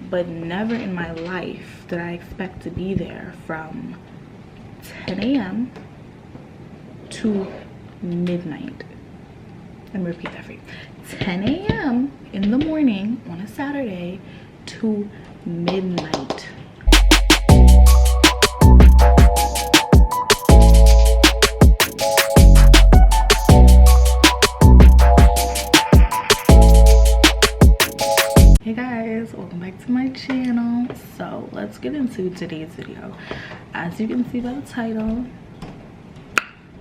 but never in my life did I expect to be there from 10 a.m. to midnight. Let me repeat that for you. 10 a.m. in the morning on a Saturday to midnight. Hey guys, welcome back to my channel. So let's get into today's video. As you can see by the title,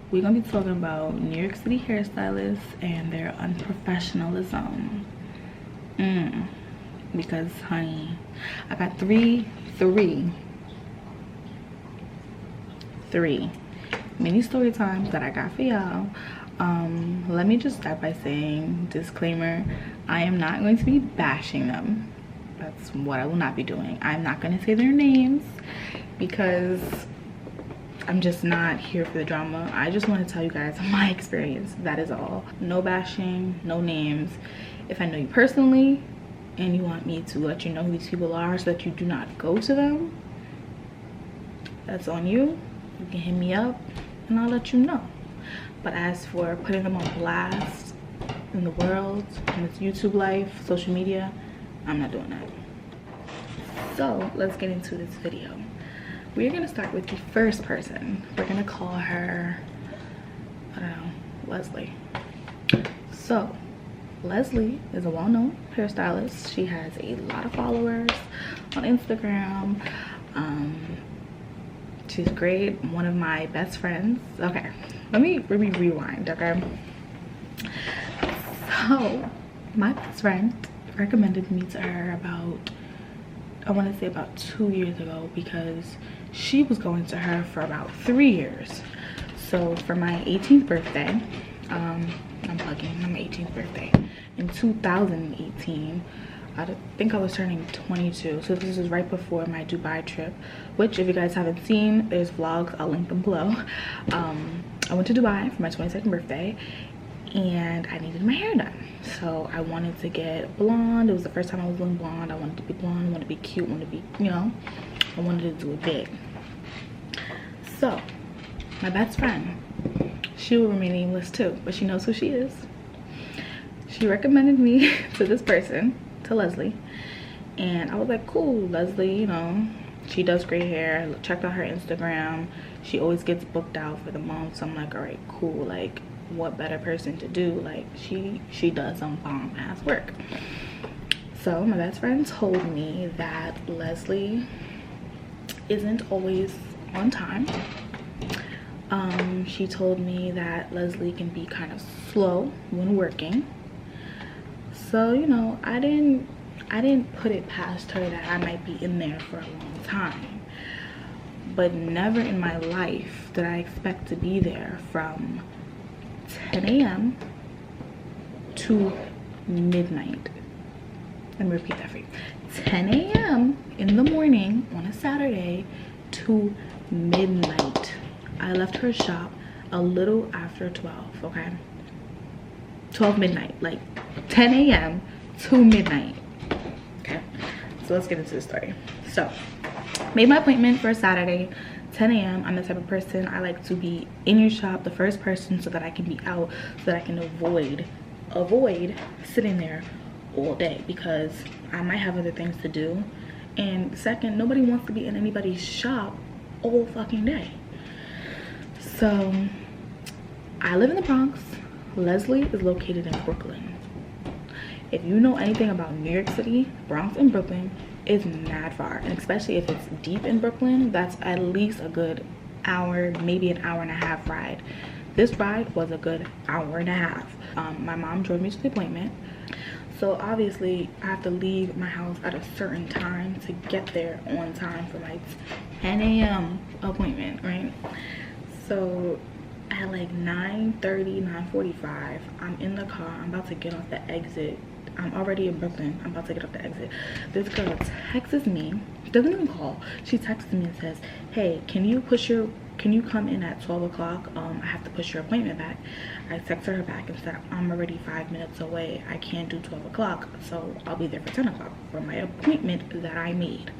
we're gonna be talking about New York City hairstylists and their unprofessionalism. Because honey, I got three mini story times that I got for y'all. Let me just start by saying, disclaimer, I am not going to be bashing them. That's what I will not be doing. I'm not going to say their names because I'm just not here for the drama. I just want to tell you guys my experience. That is all. No bashing, no names. If I know you personally and you want me to let you know who these people are so that you do not go to them, that's on you. You can hit me up and I'll let you know. But as for putting them on blast in the world, in this YouTube life, social media, I'm not doing that. So let's get into this video. We're gonna start with the first person. We're gonna call her, I don't know, Leslie. So Leslie is a well-known hairstylist. She has a lot of followers on Instagram. She's great. One of my best friends. Okay, let me rewind. Okay, so my best friend recommended me to her about, I want to say about 2 years ago, because she was going to her for about 3 years. So for my 18th birthday, I'm plugging my 18th birthday in 2018, I think I was turning 22. So this is right before my Dubai trip, which if you guys haven't seen, there's vlogs, I'll link them below. I went to Dubai for my 22nd birthday and I needed my hair done. So I wanted to get blonde. It was the first time I was doing blonde. I wanted to be blonde, I wanted to be cute, I wanted to be, you know, I wanted to do it big. So my best friend, she will remain nameless too, but she knows who she is. She recommended me to this person, to Leslie, and I was like, cool, Leslie, you know, she does great hair. Checked out her Instagram. She always gets booked out for the month. So I'm like, all right, cool, like what better person to do? Like she does some bomb ass work. So my best friend told me that Leslie isn't always on time. She told me that Leslie can be kind of slow when working. So, you know, I didn't put it past her that I might be in there for a long time. But never in my life did I expect to be there from 10 a.m. to midnight. Let me repeat that for you. 10 a.m. in the morning on a Saturday to midnight. I left her shop a little after 12, okay? 12 midnight, like 10 a.m. to midnight. Okay, so let's get into the story. So made my appointment for Saturday, 10 a.m. I'm the type of person, I like to be in your shop the first person so that I can be out, so that I can avoid sitting there all day, because I might have other things to do. And second, nobody wants to be in anybody's shop all fucking day. So I live in the Bronx. Leslie is located in Brooklyn. If you know anything about New York City, Bronx and Brooklyn is mad far, and especially if it's deep in Brooklyn, that's at least a good hour, maybe an hour and a half ride. This ride was a good hour and a half. My mom drove me to the appointment, so obviously I have to leave my house at a certain time to get there on time for my 10 a.m. appointment, right? So at like 9:30, 9:45, I'm in the car. I'm about to get off the exit. I'm already in Brooklyn. I'm about to get off the exit. This girl texts me, doesn't even call. She texts me and says, hey, can you push your can you come in at 12 o'clock? I have to push your appointment back. I texted her back and said, I'm already 5 minutes away. I can't do 12 o'clock, so I'll be there for 10 o'clock for my appointment that I made,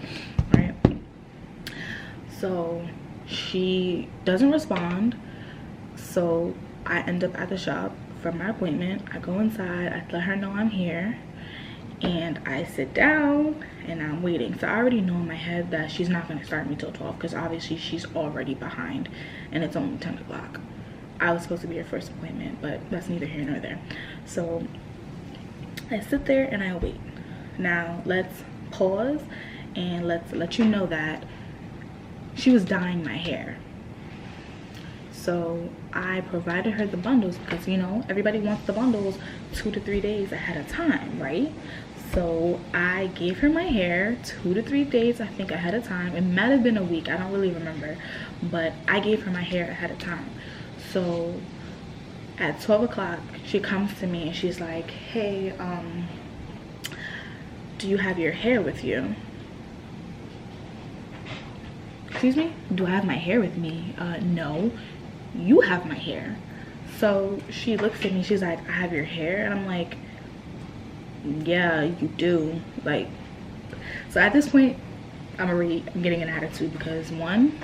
right? So she doesn't respond, so I end up at the shop for my appointment. I go inside, I let her know I'm here, and I sit down and I'm waiting. So I already know in my head that she's not going to start me till 12 because obviously she's already behind and it's only 10 o'clock. I was supposed to be her first appointment, but that's neither here nor there. So I sit there and I wait. Now let's pause and let's let you know that she was dyeing my hair. So I provided her the bundles because, you know, everybody wants the bundles 2 to 3 days ahead of time, right? So I gave her my hair 2 to 3 days, I think, ahead of time. It might have been a week, I don't really remember, but I gave her my hair ahead of time. So at 12 o'clock, she comes to me and she's like, hey, do you have your hair with you? Excuse me? Do I have my hair with me? No, you have my hair. So she looks at me, she's like, I have your hair? And I'm like, yeah, you do. Like, so at this point, I'm getting an attitude because 1,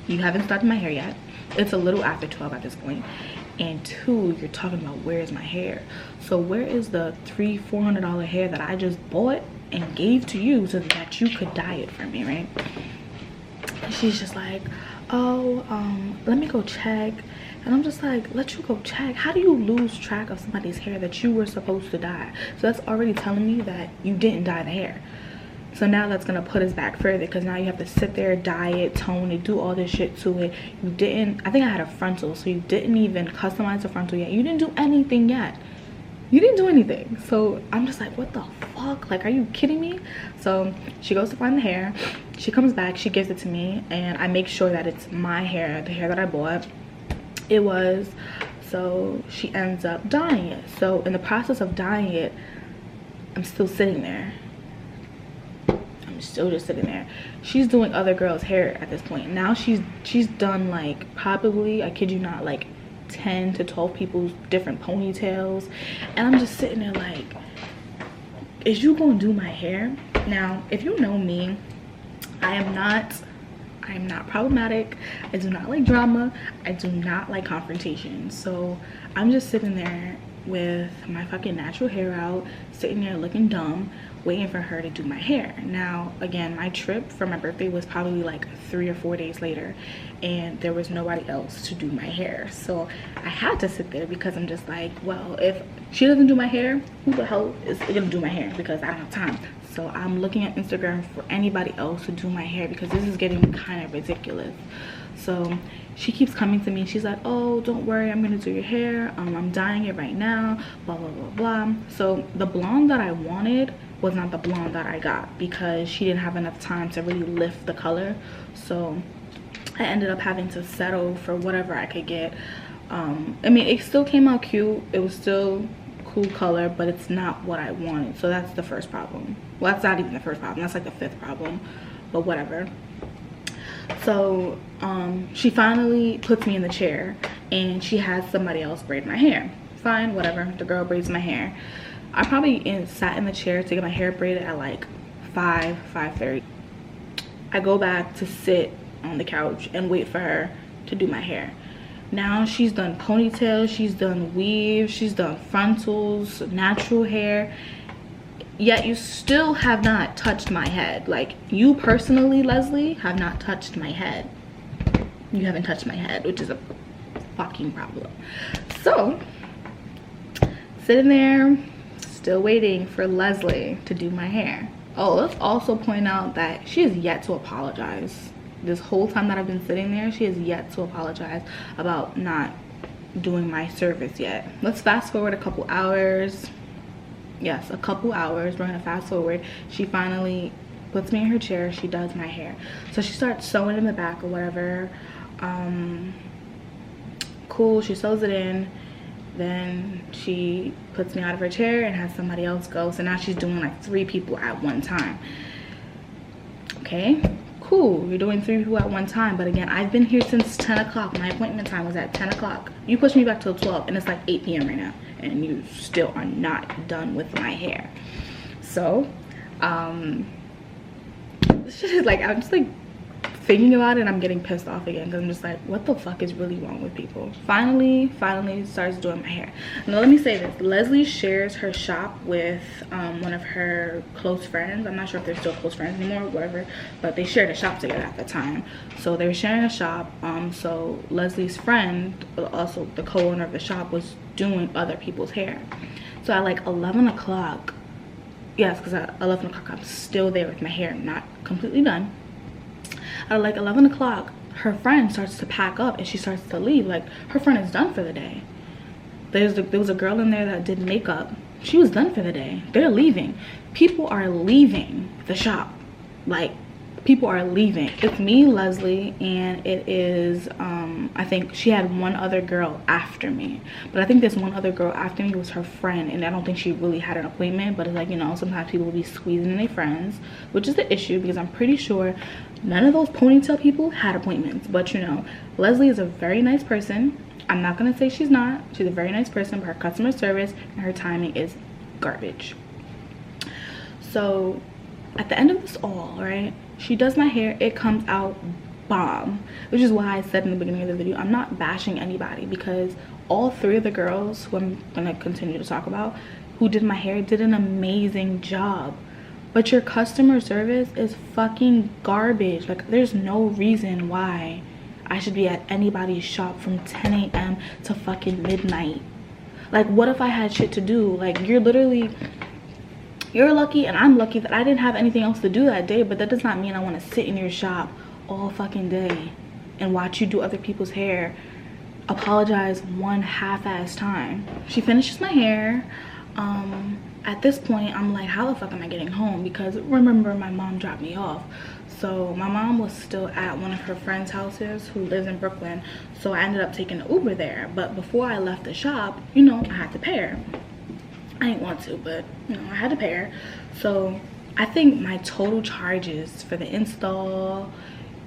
you haven't started my hair yet. It's a little after 12 at this point. And 2, you're talking about where's my hair. So where is the $300-400 hair that I just bought and gave to you so that you could dye it for me, right? She's just like, oh, let me go check. And I'm just like, let you go check? How do you lose track of somebody's hair that you were supposed to dye? So that's already telling me that you didn't dye the hair. So now that's gonna put us back further because now you have to sit there, dye it, tone it, do all this shit to it. You didn't, I think I had a frontal, so you didn't even customize the frontal yet. You didn't do anything yet. You didn't do anything. So I'm just like, what the fuck? Like, are you kidding me? So she goes to find the hair. She comes back, she gives it to me, and I make sure that it's my hair, the hair that I bought. It was. So she ends up dyeing it. So in the process of dyeing it, I'm still sitting there. I'm still just sitting there. She's doing other girls' hair at this point. Now she's done like probably, I kid you not, like 10 to 12 people's different ponytails, and I'm just sitting there like, is you gonna do my hair? Now if you know me, I am not problematic. I do not like drama. I do not like confrontation. So I'm just sitting there with my fucking natural hair out, sitting there looking dumb, waiting for her to do my hair. Now again, my trip for my birthday was probably like 3 or 4 days later, and there was nobody else to do my hair. So I had to sit there because I'm just like, well, if she doesn't do my hair, who the hell is gonna do my hair? Because I don't have time. So I'm looking at Instagram for anybody else to do my hair because this is getting kind of ridiculous. So she keeps coming to me. She's like, oh, don't worry, I'm gonna do your hair. I'm dyeing it right now, blah, blah, blah, blah. So the blonde that I wanted was not the blonde that I got because she didn't have enough time to really lift the color. So I ended up having to settle for whatever I could get. I mean, it still came out cute. It was still cool color, but it's not what I wanted. So that's the first problem. Well, that's not even the first problem. That's like the 5th problem, but whatever. So she finally puts me in the chair and she has somebody else braid my hair. Fine, whatever. The girl braids my hair. I probably sat in the chair to get my hair braided at like 5:30. I go back to sit on the couch and wait for her to do my hair. Now she's done ponytails, she's done weaves, she's done frontals, natural hair, yet you still have not touched my head. Like, you personally, Leslie, have not touched my head. You haven't touched my head, which is a fucking problem. So sitting there still waiting for Leslie to do my hair. Oh, let's also point out that she has yet to apologize. This whole time that I've been sitting there, she has yet to apologize about not doing my service yet. Let's fast forward a couple hours. Yes, a couple hours. We're gonna fast forward. She finally puts me in her chair. She does my hair. So she starts sewing in the back or whatever. Cool, she sews it in. Then she puts me out of her chair and has somebody else go. So now she's doing like 3 people at one time. Okay, cool, you're doing 3 people at one time. But again, I've been here since 10 o'clock. My appointment time was at 10 o'clock. You pushed me back till 12 and it's like 8 p.m. right now. And you still are not done with my hair. So, this shit is like, I'm just like thinking about it and I'm getting pissed off again because I'm just like, what the fuck is really wrong with people? Finally starts doing my hair. Now let me say this, Leslie shares her shop with one of her close friends. I'm not sure if they're still close friends anymore or whatever, but they shared a shop together at the time. So they were sharing a shop. So Leslie's friend, also the co-owner of the shop, was doing other people's hair. So at like 11 o'clock, yes, because at 11 o'clock I'm still there with my hair not completely done. At like 11 o'clock, her friend starts to pack up and she starts to leave. Like, her friend is done for the day. There was a girl in there that did makeup. She was done for the day. They're leaving. People are leaving the shop. Like, people are leaving. It's me, Leslie, and it is, I think she had one other girl after me. But I think this one other girl after me was her friend, and I don't think she really had an appointment. But it's like, you know, sometimes people will be squeezing in their friends, which is the issue because I'm pretty sure none of those ponytail people had appointments. But you know, Leslie is a very nice person. I'm not gonna say she's not. She's a very nice person, but her customer service and her timing is garbage. So at the end of this all, right, she does my hair. It comes out bomb, which is why I said in the beginning of the video, I'm not bashing anybody because all 3 of the girls who I'm gonna continue to talk about who did my hair did an amazing job. But your customer service is fucking garbage. Like, there's no reason why I should be at anybody's shop from 10 a.m. to fucking midnight. Like, what if I had shit to do? Like, you're lucky and I'm lucky that I didn't have anything else to do that day, but that does not mean I want to sit in your shop all fucking day and watch you do other people's hair, apologize one half-ass time. She finishes my hair. At this point, I'm like, how the fuck am I getting home? Because remember, my mom dropped me off. So my mom was still at one of her friends' houses who lives in Brooklyn. So I ended up taking an Uber there. But before I left the shop, you know, I had to pay her. I didn't want to, but you know, I had to pay her. So I think my total charges for the install,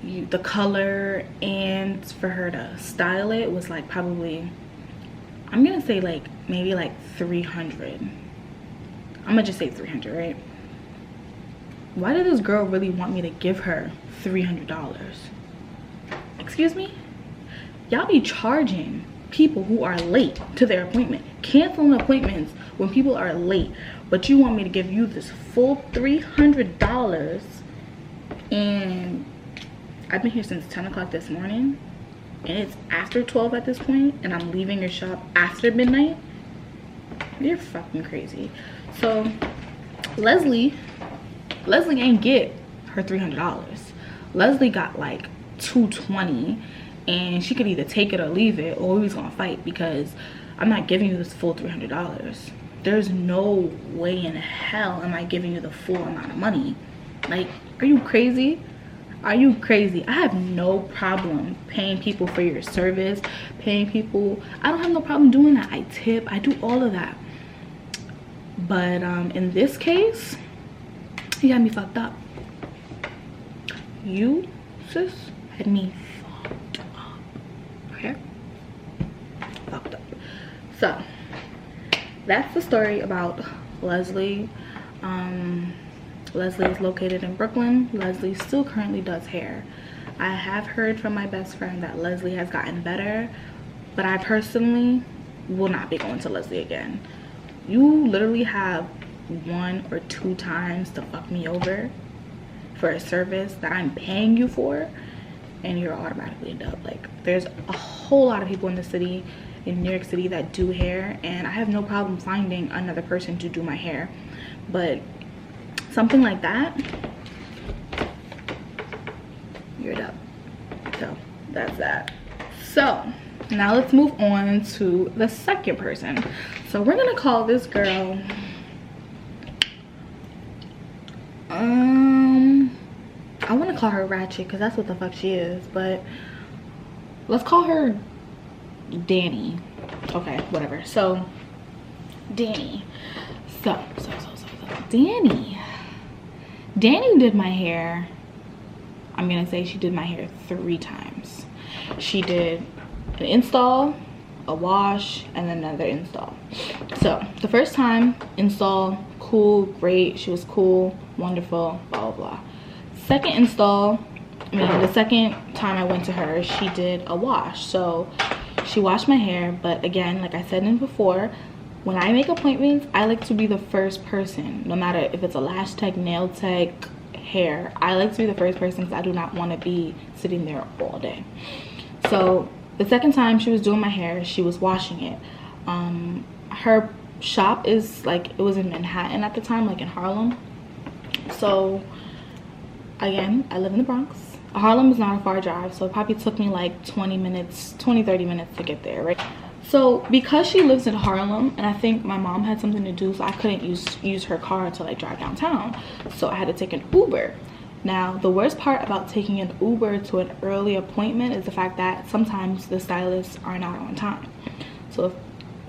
the color, and for her to style it was like probably, I'm gonna say like maybe like 300. I'm gonna just say 300, right? Why did this girl really want me to give her $300? Excuse me? Y'all be charging people who are late to their appointment, canceling appointments when people are late, but you want me to give you this full $300, and I've been here since 10 o'clock this morning and it's after 12 at this point, and I'm leaving your shop after midnight? You're fucking crazy. So Leslie ain't get her $300. Leslie got like $220, and she could either take it or leave it, or we was gonna fight because I'm not giving you this full $300. There's no way in hell am I giving you the full amount of money. Like, are you crazy? Are you crazy? I have no problem paying people for your service, paying people. I don't have no problem doing that. I tip, I do all of that. But in this case, you had me fucked up. You, sis, had me fucked up. Okay? Fucked up. So that's the story about Leslie. Leslie is located in Brooklyn. Leslie still currently does hair. I have heard from my best friend that Leslie has gotten better, but I personally will not be going to Leslie again. You literally have 1 or 2 times to fuck me over for a service that I'm paying you for, and you're automatically a dub. Like, there's a whole lot of people in the city, in New York City, that do hair, and I have no problem finding another person to do my hair. But something like that, you're a dub. So that's that. So now let's move on to the second person. So we're gonna call this girl I want to call her Ratchet because that's what the fuck she is, but let's call her Danny. Okay, whatever. So Danny. So Danny did my hair I'm gonna say she did my hair 3 times. She did an install, a wash, and then another install. So the first time install, cool, great, she was cool, wonderful, blah blah blah. Second install, the second time I went to her, she did a wash. So she washed my hair, but again, like I said in before, when I make appointments, I like to be the first person, no matter if it's a lash tech, nail tech, hair. I like to be the first person because I do not want to be sitting there all day. So the second time she was doing my hair, she was washing it. Her shop is like, it was in Manhattan at the time, like in Harlem. So again, I live in the Bronx. Harlem is not a far drive, so it probably took me like 20 minutes, 30 minutes to get there, right? So because she lives in Harlem, and I think my mom had something to do, so I couldn't use her car to like drive downtown, so I had to take an Uber. Now the worst part about taking an Uber to an early appointment is the fact that sometimes the stylists are not on time. So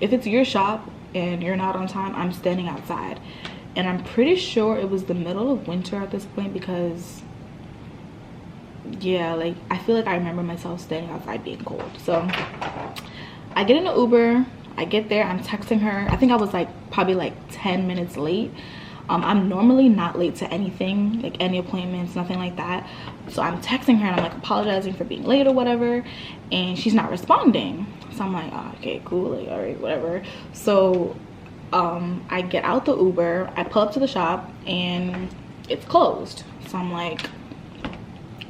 if it's your shop and you're not on time, I'm standing outside, and I'm pretty sure it was the middle of winter at this point, because yeah, like I feel like I remember myself standing outside being cold. So I get in the Uber, I get there, I'm texting her. I think I was like probably like 10 minutes late. I'm normally not late to anything, like any appointments, nothing like that. So I'm texting her and I'm like apologizing for being late or whatever, and she's not responding. So I'm like, oh, okay, cool, like all right, whatever. So I get out the Uber, I pull up to the shop, and it's closed. So I'm like,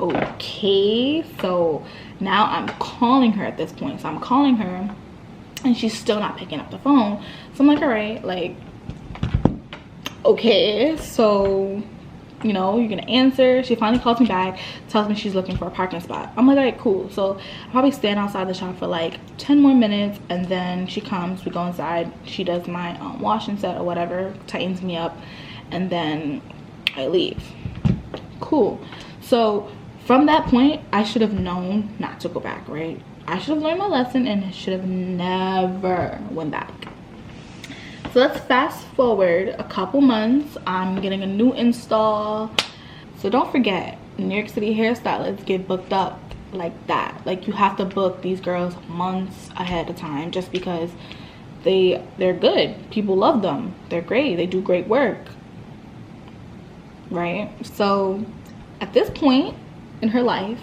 okay. So now I'm calling her at this point. So I'm calling her and she's still not picking up the phone. So I'm like, all right, like, okay, so you know, you're gonna answer. She finally calls me back, tells me she's looking for a parking spot. I'm like, all right, cool. So I probably stand outside the shop for like 10 more minutes, and then she comes, we go inside, she does my wash and set or whatever, tightens me up, and then I leave. Cool. So from that point, I should have known not to go back, right? I should have learned my lesson and should have never went back. So let's fast forward a couple months. I'm getting a new install. So don't forget, New York City hairstylists get booked up like that. Like, you have to book these girls months ahead of time, just because they're good. People love them. They're great. They do great work, right? So at this point in her life,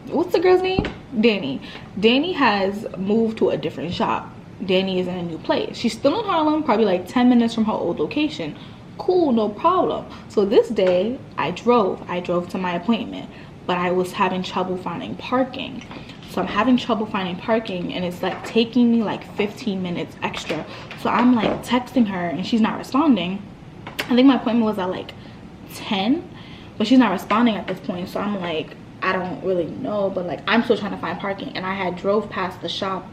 what's the girl's name? Danny has moved to a different shop. Danny is in a new place. She's still in Harlem, probably like 10 minutes from her old location. Cool, no problem. So this day I drove to my appointment, but I was having trouble finding parking. So I'm having trouble finding parking, and it's like taking me like 15 minutes extra. So I'm like texting her and she's not responding. I think my appointment was at like 10, but she's not responding at this point. So I'm like, I don't really know, but like I'm still trying to find parking. And I had drove past the shop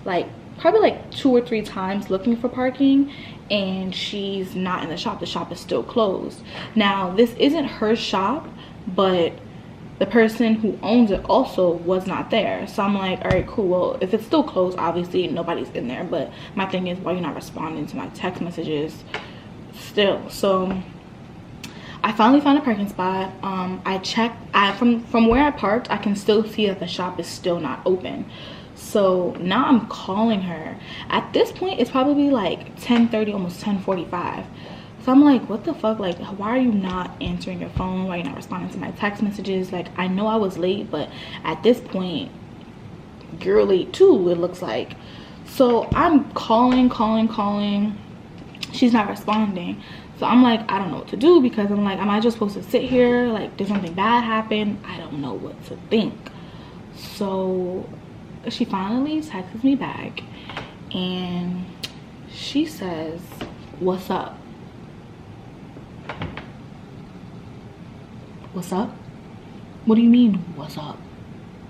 like probably like 2 or 3 times looking for parking, and she's not in the shop. The shop is still closed. Now this isn't her shop, but the person who owns it also was not there. So I'm like, all right, cool, well, if it's still closed, obviously nobody's in there. But my thing is, why are you not responding to my text messages still? So I finally found a parking spot. I checked, from where I parked, I can still see that the shop is still not open. So now I'm calling her. At this point, it's probably like 10:30, almost 10:45. So I'm like, what the fuck? Like, why are you not answering your phone? Why are you not responding to my text messages? Like, I know I was late, but at this point, you're late too, it looks like. So I'm calling. She's not responding. So I'm like, I don't know what to do, because I'm like, am I just supposed to sit here? Like, did something bad happen? I don't know what to think. So she finally texts me back and she says, what's up? What's up? What do you mean, what's up?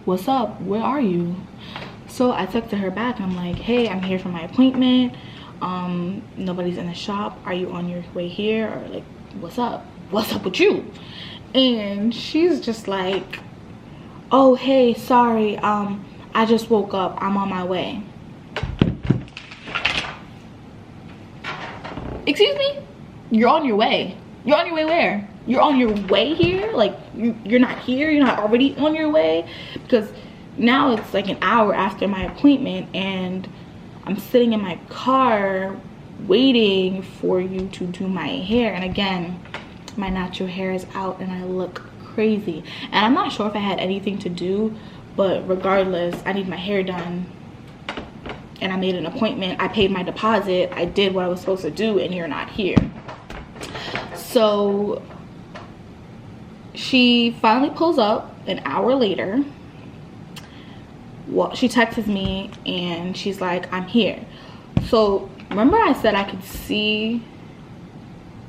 What's up? Where are you? So I texted her back. I'm like, hey, I'm here for my appointment. Nobody's in the shop. Are you on your way here? Or like, what's up? What's up with you? And she's just like, oh, hey, sorry, I just woke up, I'm on my way. Excuse me? You're on your way? You're on your way where? you're on your way here, like you're not here, you're not already on your way, because now it's like an hour after my appointment and I'm sitting in my car waiting for you to do my hair. And again, my natural hair is out and I look crazy, and I'm not sure if I had anything to do, but regardless, I need my hair done and I made an appointment, I paid my deposit, I did what I was supposed to do, and you're not here. So she finally pulls up an hour later. Well, she texts me and she's like, I'm here. So remember I said I could see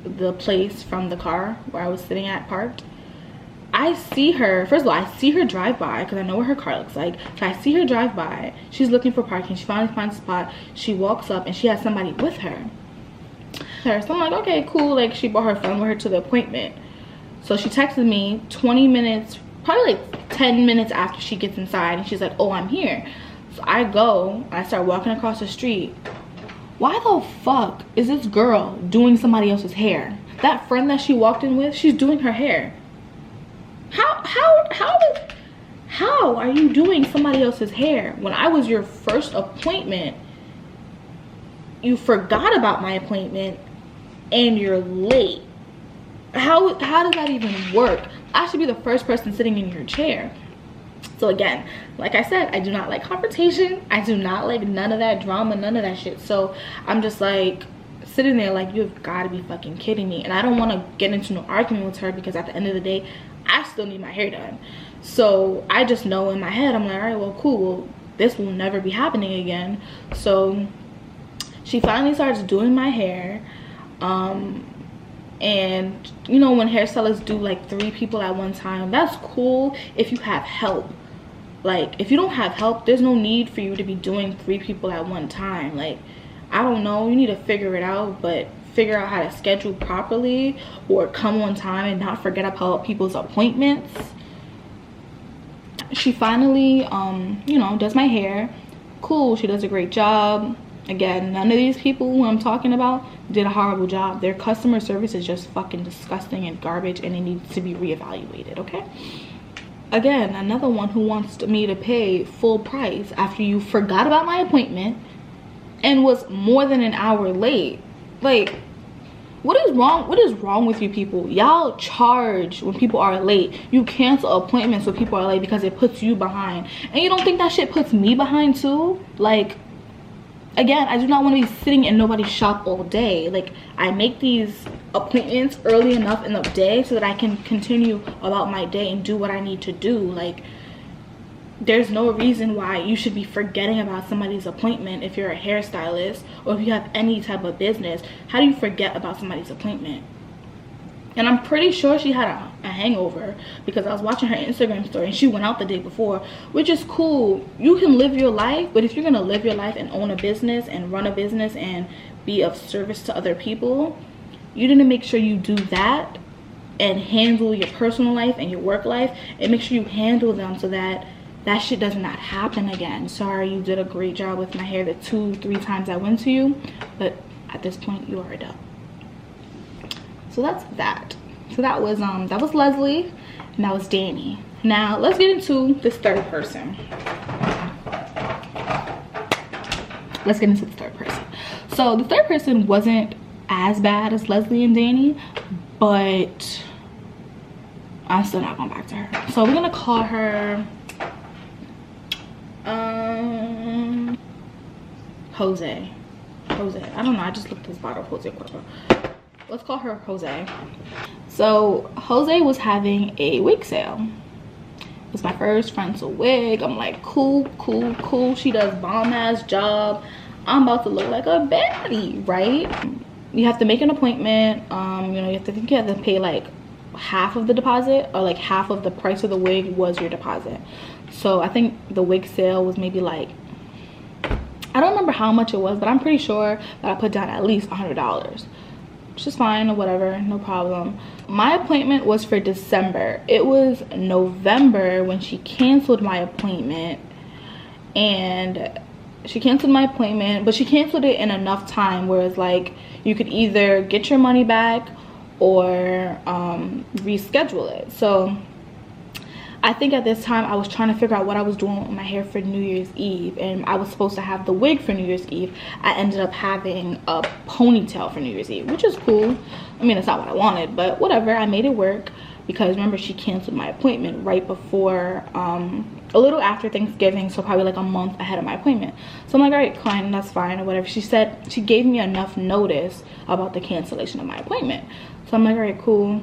the place from the car where I was sitting at parked? I see her, first of all, I see her drive by because I know what her car looks like. So I see her drive by, she's looking for parking, she finally finds a spot, she walks up and she has somebody with her. So I'm like, okay, cool, like she brought her friend with her to the appointment. So she texted me 20 minutes, probably like 10 minutes after she gets inside, and she's like, oh, I'm here. So I go, I start walking across the street. Why the fuck is this girl doing somebody else's hair? That friend that she walked in with, she's doing her hair. How are you doing somebody else's hair? When I was your first appointment, you forgot about my appointment and you're late. How does that even work? I should be the first person sitting in your chair. So again, like I said, I do not like confrontation. I do not like none of that drama, none of that shit. So I'm just like sitting there like, you've got to be fucking kidding me. And I don't want to get into no argument with her because at the end of the day, I still need my hair done. So I just know in my head, I'm like, all right, well, cool. Well, this will never be happening again. So she finally starts doing my hair. And you know, when hairstylists do like 3 people at one time, that's cool if you have help. Like if you don't have help, there's no need for you to be doing 3 people at one time. Like, I don't know, you need to figure it out, but figure out how to schedule properly or come on time and not forget about people's appointments. She finally you know, does my hair. Cool, she does a great job. Again, none of these people who I'm talking about did a horrible job. Their customer service is just fucking disgusting and garbage, and it needs to be reevaluated, okay? Again, another one who wants me to pay full price after you forgot about my appointment and was more than an hour late. Like, what is wrong with you people? Y'all charge when people are late. You cancel appointments when people are late because it puts you behind. And you don't think that shit puts me behind too? Like, again, I do not want to be sitting in nobody's shop all day. Like, I make these appointments early enough in the day so that I can continue about my day and do what I need to do. Like, there's no reason why you should be forgetting about somebody's appointment if you're a hairstylist or if you have any type of business. How do you forget about somebody's appointment? And I'm pretty sure she had a hangover because I was watching her Instagram story and she went out the day before, which is cool. You can live your life, but if you're gonna live your life and own a business and run a business and be of service to other people, you need to make sure you do that and handle your personal life and your work life, and make sure you handle them so that that shit does not happen again. Sorry, you did a great job with my hair the 2-3 times I went to you, but at this point you are a dub. So that's that. So that was Leslie and that was Danny. Now let's get into this third person. So the third person wasn't as bad as Leslie and Danny, but I'm still not going back to her. So we're gonna call her Jose. I don't know, I just looked at this bottle of Jose Cuervo. Let's call her Jose. So Jose was having a wig sale. It was my first frontal wig. I'm like, cool. She does bomb ass job. I'm about to look like a baddie, right? You have to make an appointment. You know, you have to pay like half of the deposit, or like half of the price of the wig was your deposit. So I think the wig sale was maybe like, I don't remember how much it was, but I'm pretty sure that I put down at least $100, which is fine or whatever, no problem. My appointment was for December. It was November when she canceled my appointment, and she canceled my appointment, but she canceled it in enough time where it's like you could either get your money back or reschedule it. So I think at this time I was trying to figure out what I was doing with my hair for New Year's Eve, and I was supposed to have the wig for New Year's Eve. I ended up having a ponytail for New Year's Eve, which is cool. I mean, it's not what I wanted, but whatever. I made it work because remember, she canceled my appointment right before, a little after Thanksgiving, so probably like a month ahead of my appointment. So I'm like, all right, fine, that's fine, or whatever. She said she gave me enough notice about the cancellation of my appointment. So I'm like, all right, cool.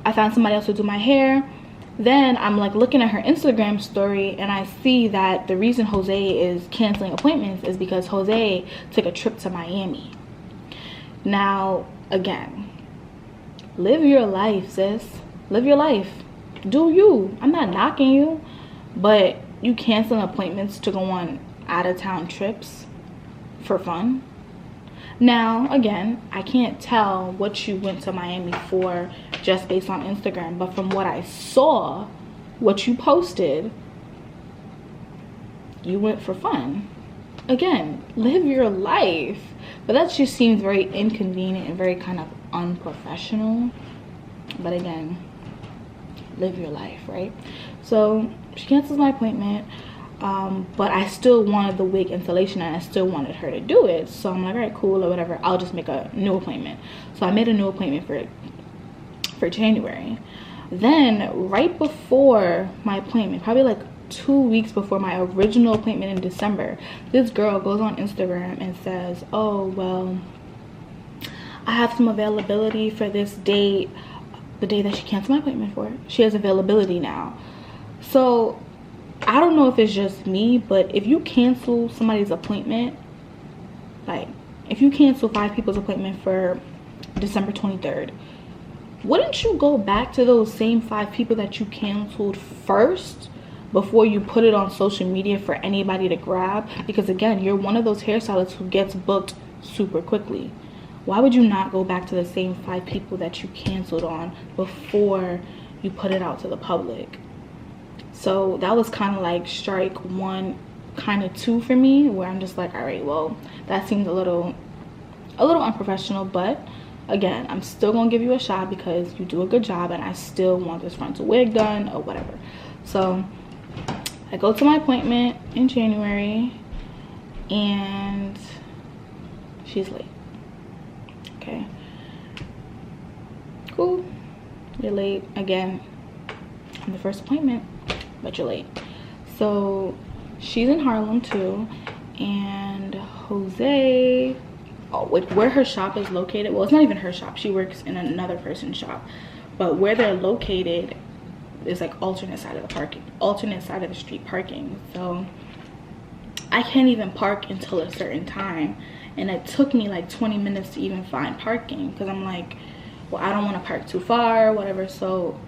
I found somebody else to do my hair. Then I'm like looking at her Instagram story, and I see that the reason Jose is canceling appointments is because Jose took a trip to Miami. Now, again, live your life, sis. Live your life. Do you. I'm not knocking you, but you canceling appointments to go on out-of-town trips for fun. Now, again, I can't tell what you went to Miami for just based on Instagram, but from what I saw, what you posted, you went for fun. Again, live your life. But that just seems very inconvenient and very kind of unprofessional. But again, live your life, right? So she cancels my appointment. But I still wanted the wig installation, and I still wanted her to do it. So I'm like, all right, cool, or whatever. I'll just make a new appointment. So I made a new appointment for January. Then right before my appointment, probably like 2 weeks before my original appointment in December, this girl goes on Instagram and says, oh, well, I have some availability for this date, the day that she canceled my appointment for. She has availability now. So I don't know if it's just me, but if you cancel somebody's appointment, like if you cancel 5 people's appointment for December 23rd, wouldn't you go back to those same 5 people that you canceled first before you put it on social media for anybody to grab? Because again, you're one of those hairstylists who gets booked super quickly. Why would you not go back to the same 5 people that you canceled on before you put it out to the public? So that was kind of like strike 1, kind of 2 for me, where I'm just like, all right, well, that seems a little unprofessional, but again, I'm still gonna give you a shot because you do a good job, and I still want this frontal wig done or whatever. So I go to my appointment in January, and she's late. Okay, cool, you're late again on the first appointment, but you're late. So she's in Harlem too, and Jose, oh, where her shop is located, well, it's not even her shop, she works in another person's shop, but where they're located is like alternate side of the street parking. So I can't even park until a certain time, and it took me like 20 minutes to even find parking, because I'm like, well, I don't want to park too far, whatever. So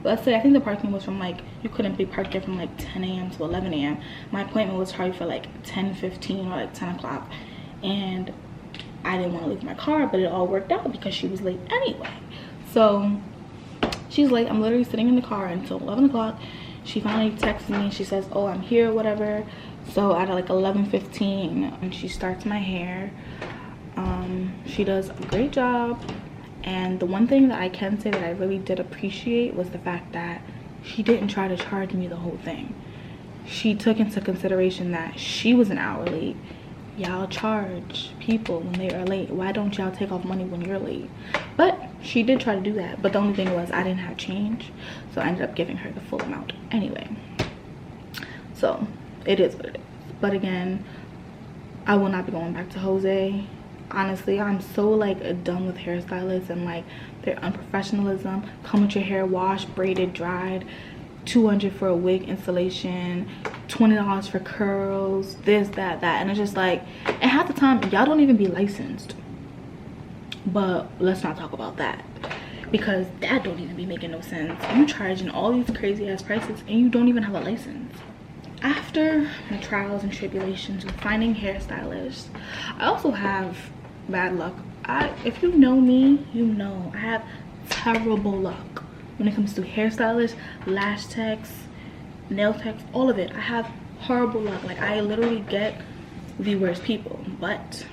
let's say I think the parking was from like, you couldn't be parked there from like 10 a.m. to 11 a.m. My appointment was probably for like 10:15 or like 10 o'clock, and I didn't want to leave my car, but it all worked out because she was late anyway. So she's late. I'm literally sitting in the car until 11 o'clock. She finally texts me and she says, oh, I'm here, whatever. So at like 11:15, and she starts my hair. She does a great job. And the one thing that I can say that I really did appreciate was the fact that she didn't try to charge me the whole thing. She took into consideration that she was an hour late. Y'all charge people when they are late. Why don't y'all take off money when you're late? But she did try to do that. But the only thing was I didn't have change, so I ended up giving her the full amount anyway. So it is what it is. But again, I will not be going back to Jose. Honestly, I'm so like done with hairstylists and like their unprofessionalism. Come with your hair washed, braided, dried, $200 for a wig installation, $20 for curls, this, that, and it's just like, and half the time y'all don't even be licensed. But let's not talk about that, because that don't even be making no sense. You charging all these crazy ass prices and you don't even have a license. After my trials and tribulations with finding hairstylists, I also have bad luck. If you know me, you know I have terrible luck when it comes to hairstylists, lash techs, nail techs, all of it. I have horrible luck. Like, I literally get the worst people. But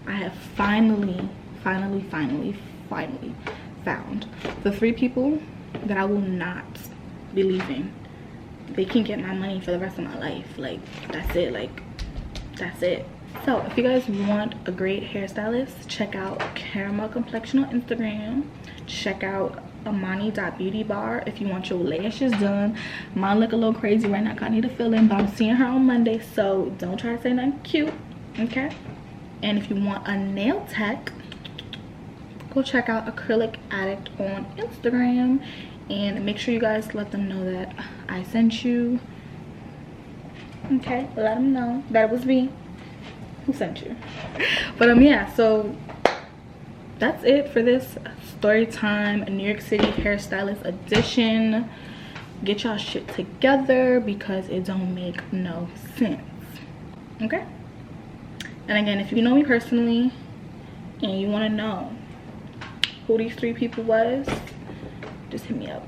I have finally finally found the 3 people that I will not be leaving. They can get my money for the rest of my life. Like, that's it. Like, that's it. So if you guys want a great hairstylist, check out Caramel Complexion on Instagram. Check out amani.beautybar if you want your lashes done. Mine look a little crazy right now, I need to fill in, but I'm seeing her on Monday, so don't try to say nothing cute, okay? And if you want a nail tech, go check out Acrylic Addict on Instagram, and make sure you guys let them know that I sent you. Okay, let them know that it was me who sent you. But yeah, so that's it for this Storytime New York City hairstylist edition. Get y'all shit together because it don't make no sense, okay? And again, if you know me personally and you want to know who these 3 people was, just hit me up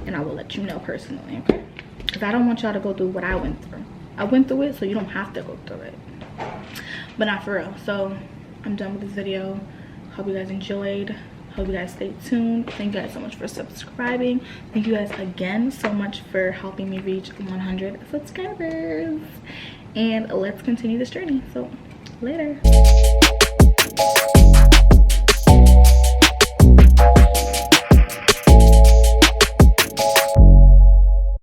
and I will let you know personally, okay? Because I don't want y'all to go through what I went through. I went through it, so you don't have to go through it, but not for real. So I'm done with this video. Hope you guys enjoyed. Hope you guys stay tuned. Thank you guys so much for subscribing. Thank you guys again so much for helping me reach 100 subscribers, and let's continue this journey. So later.